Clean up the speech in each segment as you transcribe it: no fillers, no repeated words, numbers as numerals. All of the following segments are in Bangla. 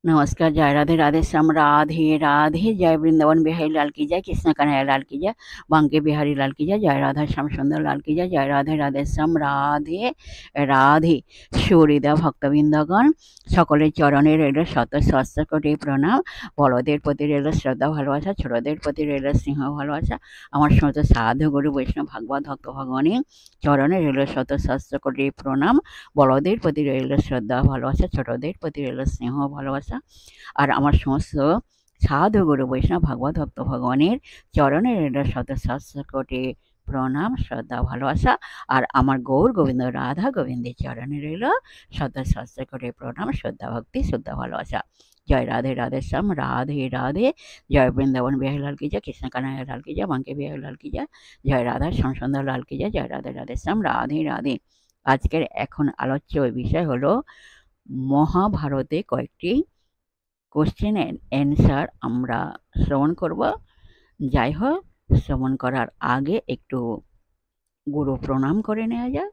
नमस्कार, जय राधे राधे श्याम राधे राधे। जय वृंदावन बिहारी लाल की जय, कृष्ण कन्हैया लाल की जय, बांके बिहारी लाल की जय, जय राधा श्याम सुंदर लाल की जय, जय राधे राधे श्याम राधे রাধে। সুহৃদা ভক্তবৃন্দগণ, সকলের চরণে রইল শত সহস্র কোটি প্রণাম। বড়দের প্রতি রইল শ্রদ্ধা ভালোবাসা, ছোটদের প্রতি রইল স্নেহ ভালোবাসা। আমার সমস্ত সাধু গুরু বৈষ্ণব ভাগবত ভক্ত ভগবানের চরণে রইল শত সহস্র কোটি প্রণাম। বড়দের প্রতি রইল শ্রদ্ধা ভালোবাসা, ছোটদের প্রতি রইল স্নেহ ভালোবাসা। আর আমার সমস্ত সাধু গুরু বৈষ্ণব ভাগবত ভক্ত ভগবানের চরণে রইল শত সহস্র কোটি প্রণাম, শ্রদ্ধা ভালোবাসা। আর আমার গৌর গোবিন্দ রাধা গোবিন্দের চরণে রইল শত সহস্র কোটি প্রণাম, শ্রদ্ধা ভক্তি, শ্রদ্ধা ভালোবাসা। জয় রাধে রাধে শ্যাম রাধে রাধে। জয় বৃন্দাবন বিহারী লাল কি জয়, কৃষ্ণ কানাইয়া লাল কি জয়, বাঙ্কে বিহারী লাল কি জয়, জয় রাধা শ্যাম সুন্দর লাল কি জয়, জয় রাধে রাধে শ্যাম রাধে রাধে। আজকের এখন আলোচ্য বিষয় হলো মহাভারতে কয়েকটি কোশ্চেন অ্যান্ড অ্যান্সার আমরা শ্রবণ করব। যাই হোক, শ্রবণ করার আগে একটু গুরু প্রণাম করে নেওয়া যাক।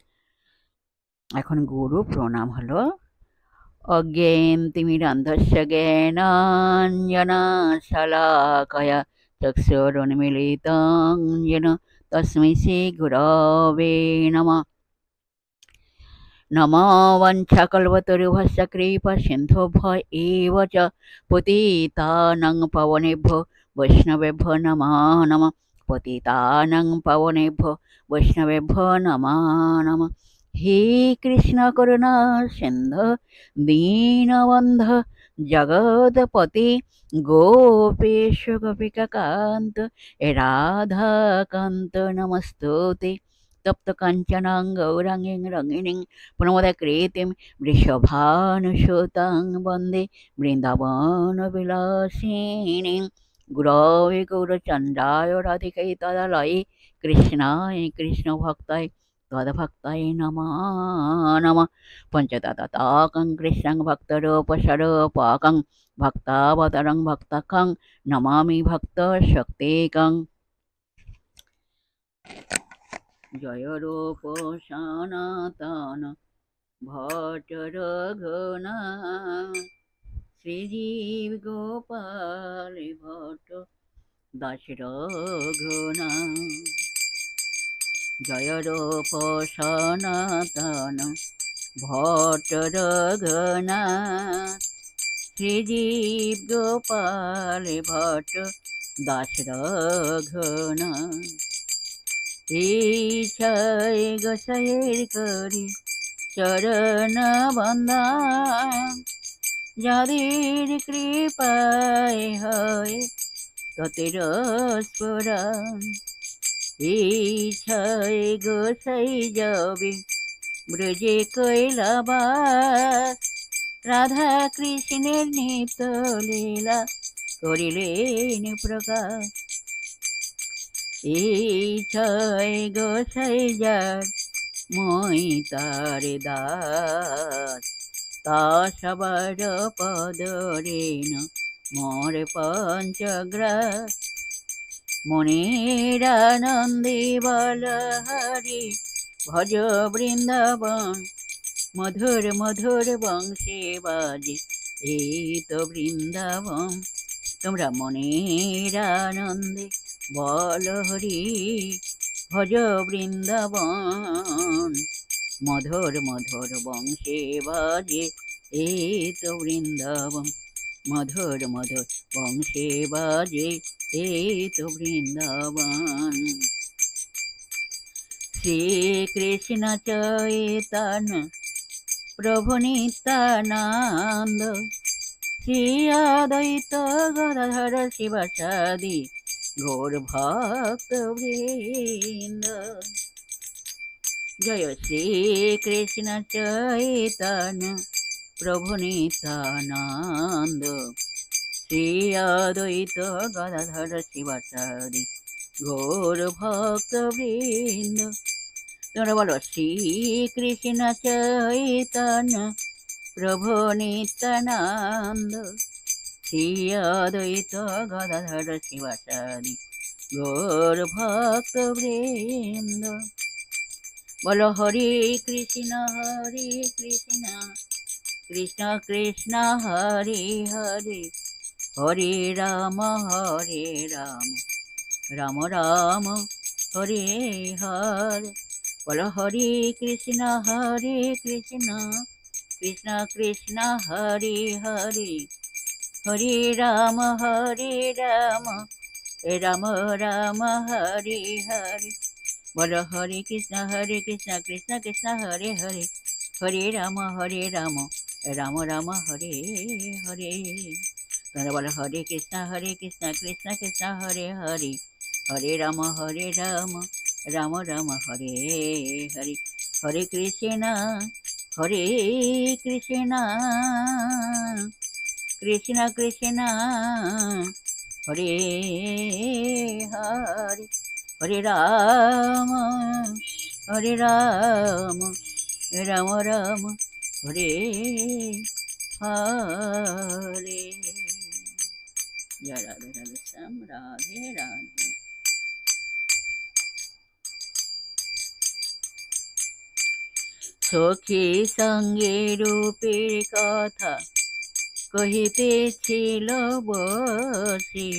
এখন গুরু প্রণাম হলো অজ্ঞেন তিমিরান্ধস্য জ্ঞানাঞ্জনা শলাকয়া চক্ষুরুন্মিলিतं येन তস্मै শ্রী গুরবে নমঃ। नमो वंशकल्पतरुभ्यश्च कृपासिन्धुभ्यो एव च पतितानां पावनेभ्यो वैष्णवेभ्यो नमो नमः। पतितानां पावनेभ्यो वैष्णवेभ्यो नमो नमः। हे कृष्ण करुणा सिन्धु दीनबन्धु जगत्पति गोपेश गोपिकान्त राधाकान्त नमस्तुते। तप्त कांचनां गौरांगीं रंगिणीं प्रमोदकृतिं वृषभानुसुतां वन्दे वृन्दावनविलासिनीं। गुरवे गौरचन्द्राय राधिकै तदालये कृष्णाय कृष्णभक्ताय तद्भक्ताय नमो नमः। पञ्चतत्ताकं कृष्णं भक्तरूपस्वरूपकं भक्तावतारं भक्तकं नमामि भक्तशक्तिकं। जय रूप सनातन भट्ट रघुनाथ, श्रीजीव गोपाल भट्ट दास रघुनाथ। जय रूप सनातन भट्ट रघुनाथ, श्रीजीव गोपाल भट्ट दास रघुनाथ। इच्छाय गोसाईर करी चरण बंदन, যাদের কৃপায় হয় ততের স্মরণ। ইচ্ছায় গোসাই যাবে ব্রজে কৈলাবাস, রাধা কৃষ্ণের নিত্য লীলা করিলেন প্রকাশ। ইচ্ছায় গোসাই যার মই তার দাস, তা সবার পদরেণ মোর পঞ্চগ্রাস। মনের আনন্দে বল হরি ভজ বৃন্দাবন, মধুর মধুর বংশে বাজে এই তো বৃন্দাবন। তোমরা মনের আনন্দে বল হরি ভজ বৃন্দাবন, মধুর মধুর বংশে বাজে এই তো বৃন্দাবন। মধুর মধুর বংশে বাজে এই তো বৃন্দাবন। শ্রীকৃষ্ণ চৈতন্য প্রভু নিত্যানন্দ, শ্রী অদ্বৈত গদাধর শিবাসাদি গৌর ভক্ত বৃন্দ। জয় শ্রীকৃষ্ণ চৈতন্য প্রভু নিত্যানন্দ, শ্রী অদ্বৈত গদাধর শিবাসাদি গৌর ভক্ত বৃন্দ। তোমরা বলো শ্রীকৃষ্ণ চৈতন্য প্রভু নিত্যানন্দ, শ্রী অদ্বৈত গদাধর শিবাসাদি গৌর ভক্ত বৃন্দ। বলো হরে কৃষ্ণ কৃষ্ণ কৃষ্ণ হরে হরে হরে রাম রাম রাম হরে হরে। বলো হরে কৃষ্ণ কৃষ্ণ কৃষ্ণ হরে হরে হরে রাম রাম রাম হরে হরে। বলো হরে কৃষ্ণ কৃষ্ণ কৃষ্ণ হরে হরে হরে রাম রাম রাম হরে হরে। তোমরা বলো হরে কৃষ্ণ কৃষ্ণ কৃষ্ণ হরে হরে হরে রাম রাম রাম হরে হরে। হরে কৃষ্ণ কৃষ্ণ কৃষ্ণ হরে হরে হরে রাম রাম রাম হরে হরে। জয় রাধে রাধে শ্যাম রাধে রাধে। সখী সঙ্গে রূপের কথা কহিতেছিল বসে,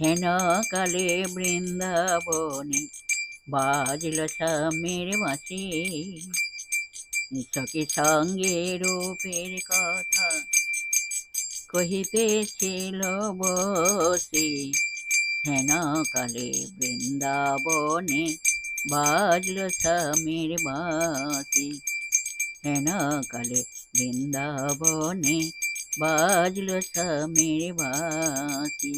হেন কালে বৃন্দাবনে বাজল স্বামীর বাঁশি। সখী সঙ্গে রূপের কথা কহিতেছিল বসে, হেন কালে বৃন্দাবনে বাজল স্বামীর বাঁশি। হেন কালে বৃন্দাবনে বাজল স্বামীর বাঁশি।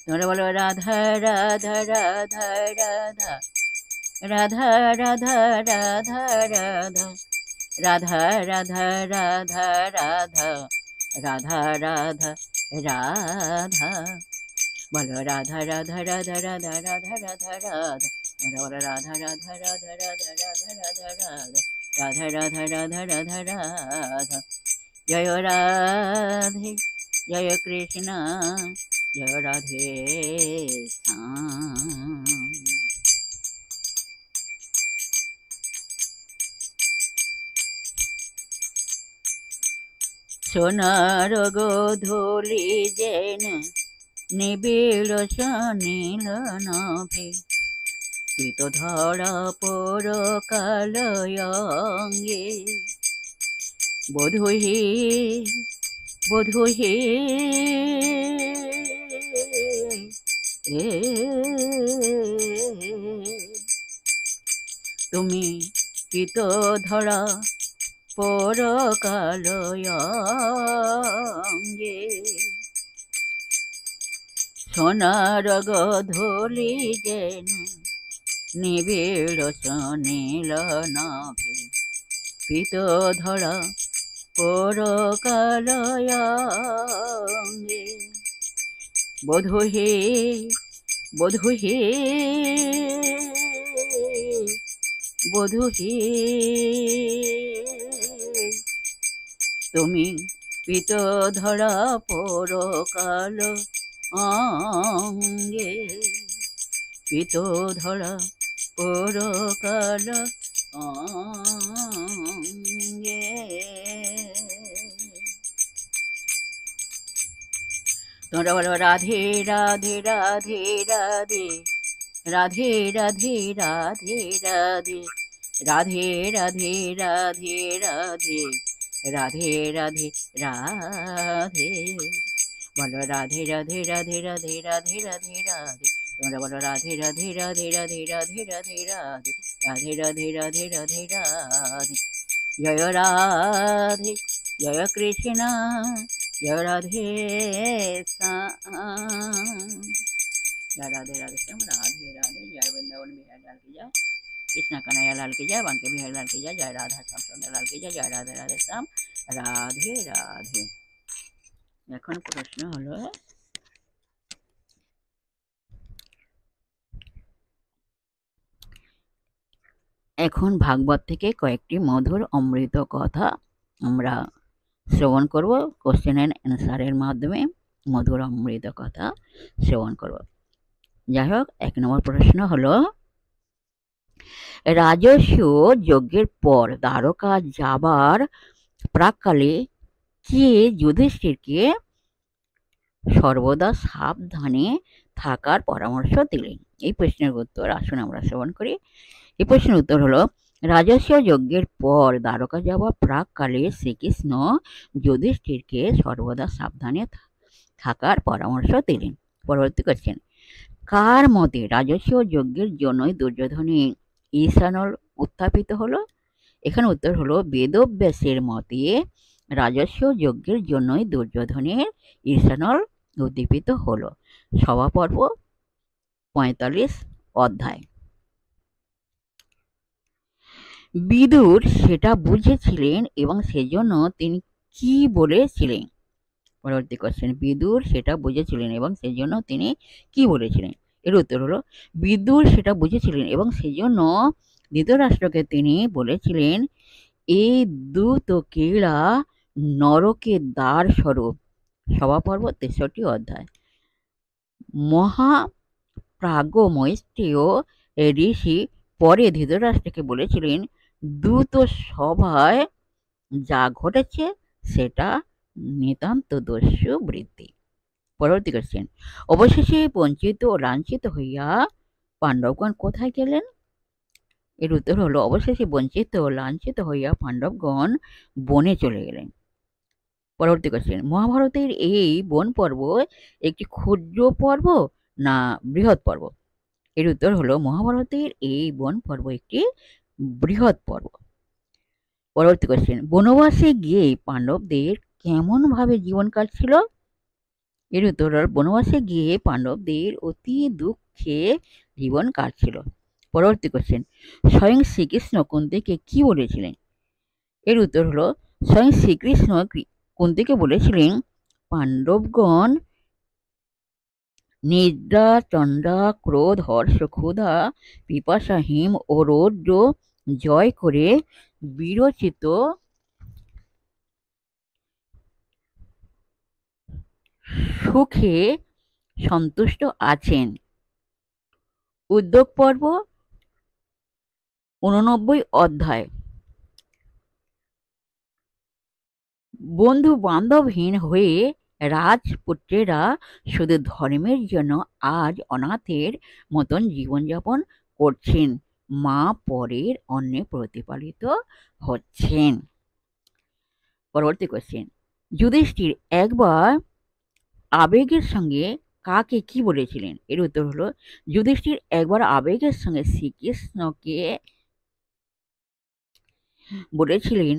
তোমরা বলো রাধা রাধা রাধা রাধা রাধা রাধা রাধা রাধা রাধা রাধা রাধা রাধা রাধা রাধা রাধা। বলো রাধা রাধা রাধা রাধা রাধা রাধা রাধা। তোমরা বলো রাধা রাধা রাধা রাধা রাধা রাধা রাধা রাধা রাধা রাধা রাধা। জয় রাধে জয় কৃষ্ণ জয় রাধে শ্যাম। সোনার গোধূলি যেন নিবিড় সনীল নাভে, পীত ধরা পর কালয়ঙ্গে। বধূহি বধূহি তুমি পীত ধরা পর কালয়ঙ্গে। সোনার গোধূলি যেন নিবিড় সনীল নাভে, পীত ধরা পর কালয়ঙ্গে। বধূহি বধূহি বধূহি তুমি পীত ধরা পর কাল অঙ্গে। পীত ধরা পর কাল অঙ্গে। তোমরা বলো রাধে রাধে রাধে রাধে রাধে রাধে রাধে রাধে রাধে রাধে রাধে রাধে রাধে রাধে রাধে। বলো রাধে রাধে রাধে রাধে রাধে রাধে রাধে। তোমরা বলো রাধে রাধে রাধে রাধে রাধে রাধে রাধে রাধে রাধে রাধে রাধে রাধে। জয় রাধে জয় কৃষ্ণ জয় রাধে শ্যাম। जय राधे राधे श्याम राधे राधे। जय वृंदावन बिहारी लाल की जय, कृष्ण कन्हैया लाल की जय, बांके बिहारी लाल की जय, जय राधा श्याम सुंदर लाल की जय, जय राधे राधे श्याम राधे राधे। এখন প্রশ্ন হলো, এখন ভাগবত থেকে কয়েকটি মধুর অমৃত কথা আমরা শ্রবণ করব। কোশ্চেন অ্যান্ড অ্যান্সারের মাধ্যমে মধুর অমৃত কথা শ্রবণ করব। যাই হোক, 1 নম্বর প্রশ্ন হলো, রাজস্ব যজ্ঞের পর দ্বারকা যাবার প্রাককালে কে যুধিষ্ঠিরকে সর্বদা সাবধানে থাকার পরামর্শ দিলেন? এই প্রশ্নের উত্তর আসুন আমরা শ্রবণ করি। এই প্রশ্নের উত্তর হলো, রাজস্ব যজ্ঞের পর দ্বারকা যাওয়া প্রাককালে শ্রীকৃষ্ণ যুধিষ্ঠিরকে সর্বদা সাবধানে থাকার পরামর্শ দিলেন। পরবর্তী কোশ্চেন, কার মতে রাজস্ব যজ্ঞের জন্যই দুর্যোধনের ঈশানল উত্থাপিত হলো? এখানে উত্তর হলো, বেদব্যাসের মতে রাজস্ব যজ্ঞের জন্যই দুর্যোধনের ঈশানল উদ্দীপিত হলো। সভাপর্ব 45 অধ্যায়। বিদুর সেটা বুঝেছিলেন এবং সেজন্য তিনি কি বলেছিলেন? পরবর্তী কোশ্চেন, বিদুর সেটা বুঝেছিলেন এবং সেজন্য তিনি কি বলেছিলেন? এর উত্তর হলো, বিদুর সেটা বুঝেছিলেন এবং সেজন্য ধৃতরাষ্ট্রকে তিনি বলেছিলেন, এই দূতকেরা নরকের দ্বার স্বরূপ। সভাপর্ব 63 অধ্যায়। মহাপ্রাজ্ঞমৈত্রেয় ঋষি পরে ধৃতরাষ্ট্রকে বলেছিলেন, দূত সভায় যা ঘটেছে সেটা নিতান্ত দস্যু বৃত্তি। পরবর্তী কোশ্চেন, অবশেষে বঞ্চিত ও লাঞ্ছিত হইয়া পাণ্ডবগণ কোথায় গেলেন? এর উত্তর হলো, অবশেষে বঞ্চিত ও লাঞ্ছিত হইয়া পাণ্ডবগণ বনে চলে গেলেন। পরবর্তী কোশ্চেন, মহাভারতের এই বন পর্ব একটি ক্ষুদ্র পর্ব না বৃহৎ পর্ব? এর উত্তর হলো, মহাভারতের এই বন পর্ব একটি বৃহৎ পর্ব। পরবর্তী কোশ্চেন, বনবাসে গিয়ে পাণ্ডবদের কেমন ভাবে জীবন কাটছিল? এর উত্তর হল, বনবাসে গিয়ে পাণ্ডবদের অতি দুঃখে জীবন কাটছিল। পরবর্তী কোশ্চেন, স্বয়ং শ্রীকৃষ্ণ কুন্তিকে কি বলেছিলেন? এর উত্তর হলো, স্বয়ং শ্রীকৃষ্ণ কুন্তিকে বলেছিলেন, পাণ্ডবগণ নিদ্রা, চণ্ডা, ক্রোধ, হর্ষ, ক্ষুধা, পিপাসা, হিম ও রৌদ্র জয় করে বিরচিত সুখে সন্তুষ্ট আছেন। উদ্যোগ পর্ব 89 অধ্যায়। বন্ধু বান্ধবহীন হয়ে রাজপুত্রেরা শুধু ধর্মের জন্য আজ অনাথের মতন জীবনযাপন করছেন, মা পরের অন্নে প্রতিপালিত হচ্ছেন। পরবর্তী কোশ্চেন, যুধিষ্ঠির একবার আবেগের সঙ্গে কাকে কি বলেছিলেন? এর উত্তর হলো, যুধিষ্ঠির একবার আবেগের সঙ্গে শ্রীকৃষ্ণকে বলেছিলেন,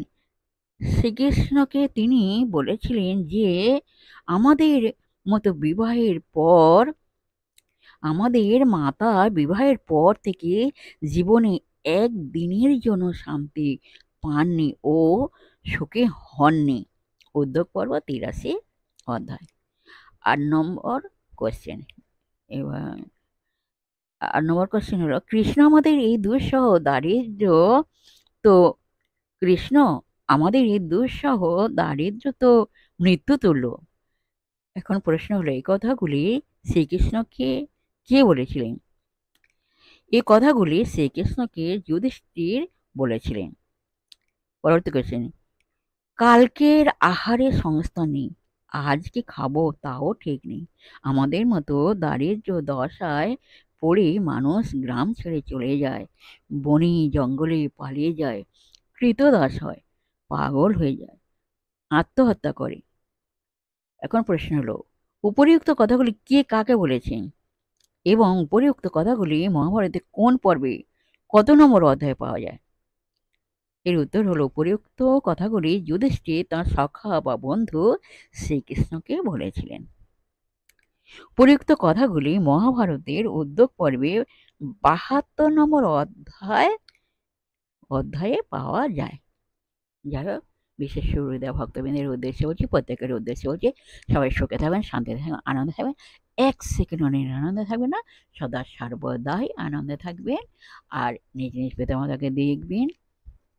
শ্রীকৃষ্ণকে তিনি বলেছিলেন যে আমাদের মতো বিবাহের পর আমাদের মাতা বিবাহের পর থেকে জীবনে একদিনের জন্য শান্তি পাননি ও সুখে হননি। উদ্যোগ পর্ব 83 অধ্যায়। 8 নম্বর কোশ্চেন। এবার 8 নম্বর কোশ্চেন হলো, কৃষ্ণ আমাদের এই দুঃসহ দারিদ্র তো কৃষ্ণ আমাদের এই দুঃসহ দারিদ্র তো মৃত্যু তুল্য। এখন প্রশ্ন হলো, এই কথাগুলি শ্রীকৃষ্ণকে কে বলেছিলেন? এই কথাগুলি শ্রীকৃষ্ণকে যুধিষ্ঠির বলেছিলেন। পরবর্তী কোশ্চেন, কালকের আহারে সংস্থা নেই, আজ কি খাবো তাও ঠিক নেই। আমাদের মতো দারিদ্র দশায় পড়ে মানুষ গ্রাম ছেড়ে চলে যায়, বনে জঙ্গলে পালিয়ে যায়, কৃতদাস হয়, পাগল হয়ে যায়, আত্মহত্যা করে। এখন প্রশ্ন হলো, উপরিউক্ত কথাগুলি কে কাকে বলেছেন এবং উপরিউক্ত কথাগুলি মহাভারতে কোন পর্বে কত নম্বর অধ্যায়ে পাওয়া যায়? এর উত্তর হলো, উপরিউক্ত কথাগুলি যুধিষ্ঠির তাঁর সখা বা বন্ধু শ্রীকৃষ্ণকে বলেছিলেন। উপরিউক্ত কথাগুলি মহাভারতের উদ্যোগ পর্বে 72 নম্বর অধ্যায়ে পাওয়া যায়। যাই হোক, বিশেষ সুহৃদয় ভক্তবৃন্দের উদ্দেশ্যে বলছি, প্রত্যেকের উদ্দেশ্যে বলছি, সবাই সুখে থাকবেন, শান্তিতে থাকবেন, আনন্দে থাকবেন, এক সেকেন্ড আনন্দে থাকবেন না, সদা সর্বদাই আনন্দে থাকবেন। আর নিজ নিজ পিতামাতাকে দেখবেন,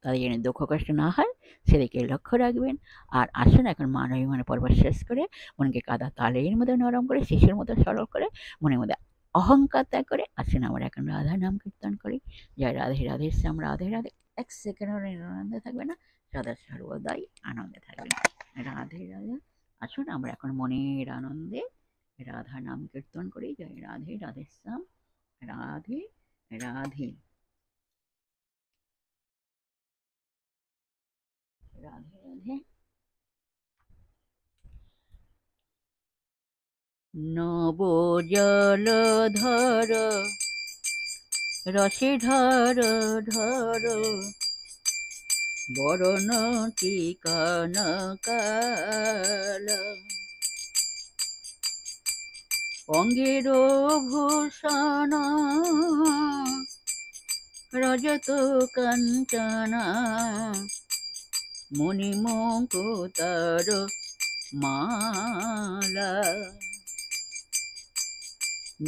তাদের যেন দুঃখ কষ্ট না হয় সেদিকে লক্ষ্য রাখবেন। আর আসুন এখন মান অভিমানের পর্ব শেষ করে মনকে কাদা তালের মধ্যে নরম করে শিশুর মতো সরল করে মনের মধ্যে অহংকার ত্যাগ করে আসুন আমরা এখন রাধা নাম কীর্তন করি। জয় রাধে রাধে শ্যাম রাধে রাধে। এক সেকেন্ড আনন্দে থাকবে না, সদা সর্বদাই আনন্দে থাকবেন। রাধে রাধে। আসুন আমরা এখন মনের আনন্দে রাধা নাম কীর্তন করি। জয় রাধে রাধেশ্যাম রাধে রাধে রাধে রাধে। নব জলধর রসে ঢর ঢর বরণ টিকান কাল অঙ্গের ভূষণ রজত কাঞ্চনা মণিমুকুতার মালা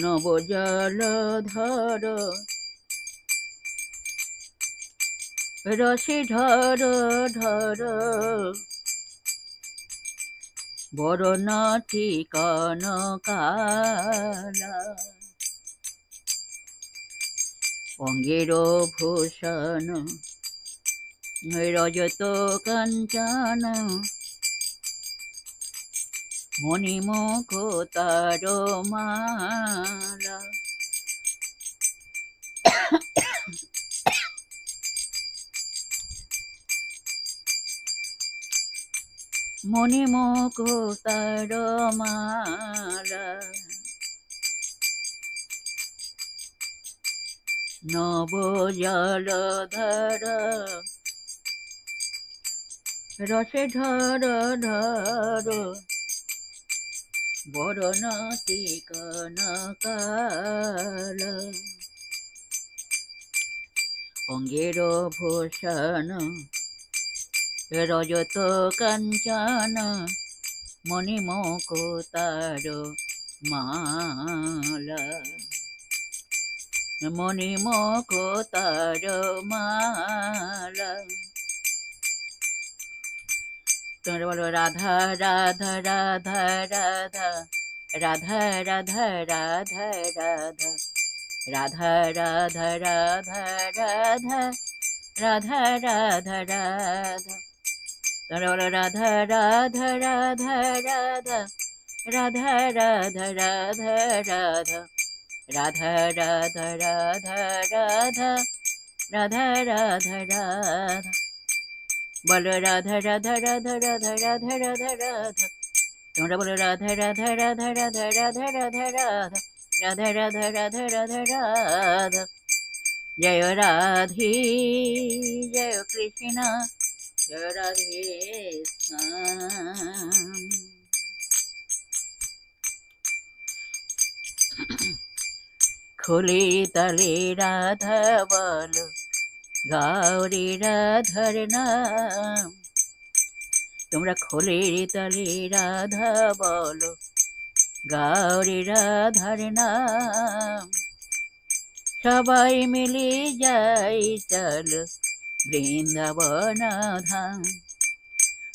নব জলধর রসে ঢর ঢর বরণ টিকান কালা অঙ্গের ভূষণ রজত কাঞ্চন মণিমুকুতার মালা মণিমুকুতার মালা নব জলধর রসে ঢর ঢর বরণ টিকান কাল অঙ্গের ভূষণ রজত কাঞ্চন মণিমুকুতার মালা মণিমুকুতার মালা। তোমরা বলো রাধা রাধা রাধা রাধা রাধা রাধা রাধা রাধা রাধা রাধা রাধা রাধা রাধা রাধা। তোমরা বলো রাধা রাধা রাধা রাধা রাধা রাধা রাধা রাধা রাধা রাধা রাধা রাধা রাধা রাধা রাধা। বলো রাধা রাধা রাধা রাধা রাধা রাধা রাধা। তোমরা বলো রাধা রাধা রাধা রাধা রাধা রাধা রাধা রাধা রাধা রাধা রাধা রাধা। জয় রাধে জয় কৃষ্ণ জয় রাধে শ্যাম। খুলে তালে রাধা বলো গাওরে রাধার নাম। তোমরা খোলে তালে রাধা বলো গাওরে রাধার নাম। সবাই মিলে যাই চলো বৃন্দাবন ধাম।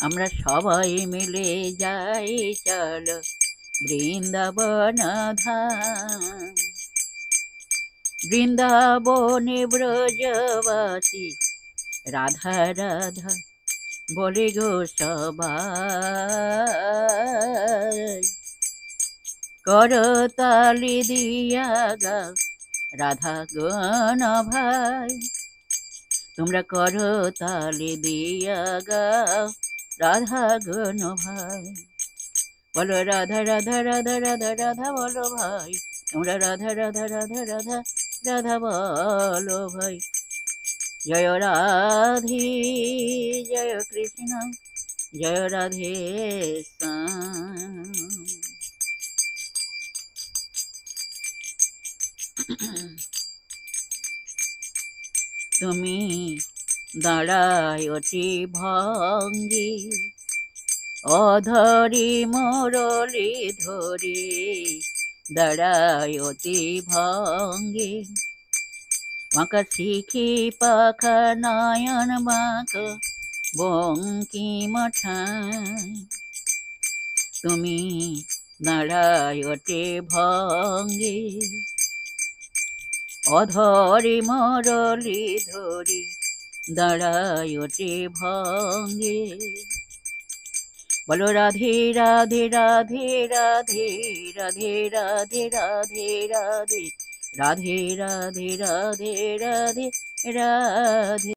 আমরা সবাই মিলে যাই চলো বৃন্দাবন ধাম। বৃন্দাবনে ব্রজবাসী রাধা রাধা বলে গো সবাই। করতালি দিয়া গাও রাধা গণ ভাই। তোমরা করতালি দিয়া গাও রাধা গণ ভাই। বলো রাধা রাধা রাধা রাধা রাধা বলো ভাই। তোমরা রাধা রাধা রাধা রাধা রাধা বলো ভাই। জয় রাধে জয় কৃষ্ণ জয় রাধে শ্যাম। তুমি দাঁড়ায়টি ভঙ্গি অধরি মুরলি ধরি। দাঁড়ায়তি ভঙ্গি বাঁকা শিখি পাখা নয়ন বাঁকা বঙ্কিম ঠাঁই। তুমি দাঁড়ায়তে ভঙ্গি অধরি মুরলি ধরি। দাঁড়ায় ওঠে ভঙ্গে। বলো রাধে রাধে রাধে রাধে রাধে রাধে রাধে রাধে রাধে রাধে রাধে রাধে রাধে।